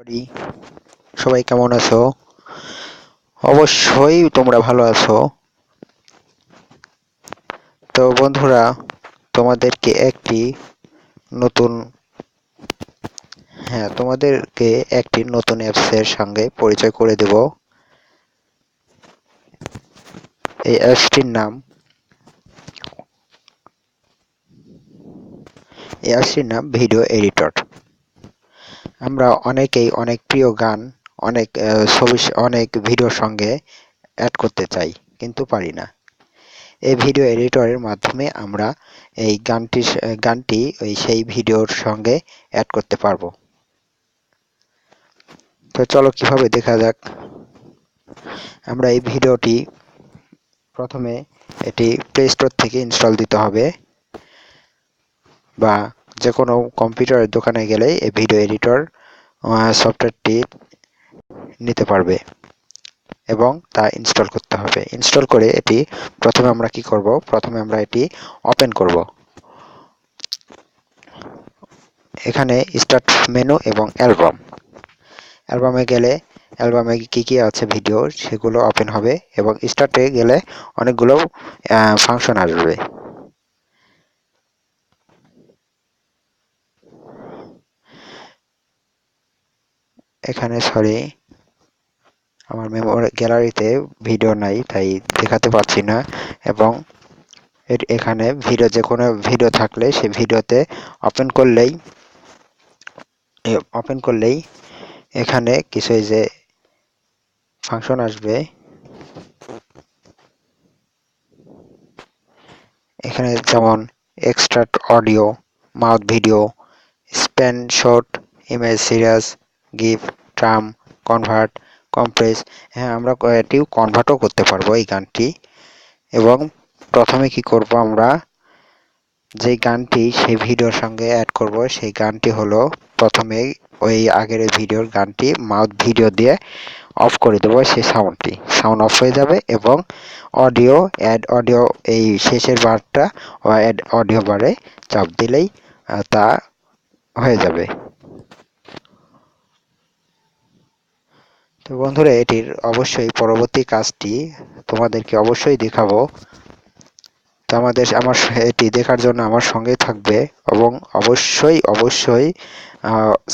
Everybody, সবাই কেমন আছো? অবশ্যই তোমরা ভালো আছো। তো বন্ধুরা, তোমাদেরকে একটি নতুন তোমাদেরকে একটি নতুন অ্যাপসের সঙ্গে পরিচয় করে দেব। এই অ্যাপসটির নাম ভিডিও এডিটর। আমরা অনেকেই অনেক প্রিয় গান, অনেক ভিডিওর সঙ্গে অ্যাড করতে চাই, কিন্তু পারি না। এই ভিডিও এডিটরের মাধ্যমে আমরা এই গানটি সেই ভিডিওর সঙ্গে অ্যাড করতে পারবো। তো চলো কিভাবে দেখা যাক। আমরা এই ভিডিওটি প্রথমে এটি প্লে স্টোর থেকে ইনস্টল দিতে হবে, বা যে কোনো কম্পিউটারের দোকানে গেলে এই ভিডিও এডিটর সফটওয়্যারটি নিতে পারবে এবং তা ইনস্টল করতে হবে। ইনস্টল করে এটি প্রথমে আমরা কি করব, প্রথমে আমরা এটি ওপেন করব। এখানে স্টার্ট মেনু এবং অ্যালবামে গেলে অ্যালবামে কি কি আছে ভিডিও সেগুলো ওপেন হবে, এবং স্টার্টে গেলে অনেকগুলো ফাংশন আসবে। এখানে আমার মেমোরি গ্যালারিতে ভিডিও নাই, তাই দেখাতে পাচ্ছি না। এবং এখানে যে কোনো ভিডিও থাকলে সেই ভিডিওতে ওপেন করলেই এখানে কিছু যে ফাংশন আসবে। এখানে যেমন extract audio, mouth video, span shot, image serious, GIF, tram, convert, compress. আমরা এটিও কনভার্টও করতে পারবো এই গানটি। এবং প্রথমে কি করব, আমরা যে গানটি সেই ভিডিওর সঙ্গে অ্যাড করব সেই গানটি হলো, প্রথমে ওই আগের ভিডিওর গানটি মাউথ ভিডিও দিয়ে অফ করে দেবো। সেই সাউন্ড অফ হয়ে যাবে, এবং অ্যাড অডিও এই শেষের বারটা অ্যাড অডিও বারে চাপ দিলেই তা হয়ে যাবে। তো বন্ধুরা, এটির অবশ্যই পরবর্তী কাজটি তোমাদেরকে অবশ্যই দেখাবো। তো আমার এটি দেখার জন্য আমার সঙ্গে থাকবে, এবং অবশ্যই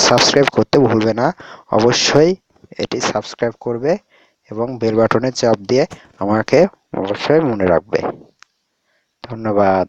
সাবস্ক্রাইব করতে ভুলবে না। অবশ্যই এটি সাবস্ক্রাইব করবে এবং বেল বাটনে চাপ দিয়ে আমাকে অবশ্যই মনে রাখবে। ধন্যবাদ।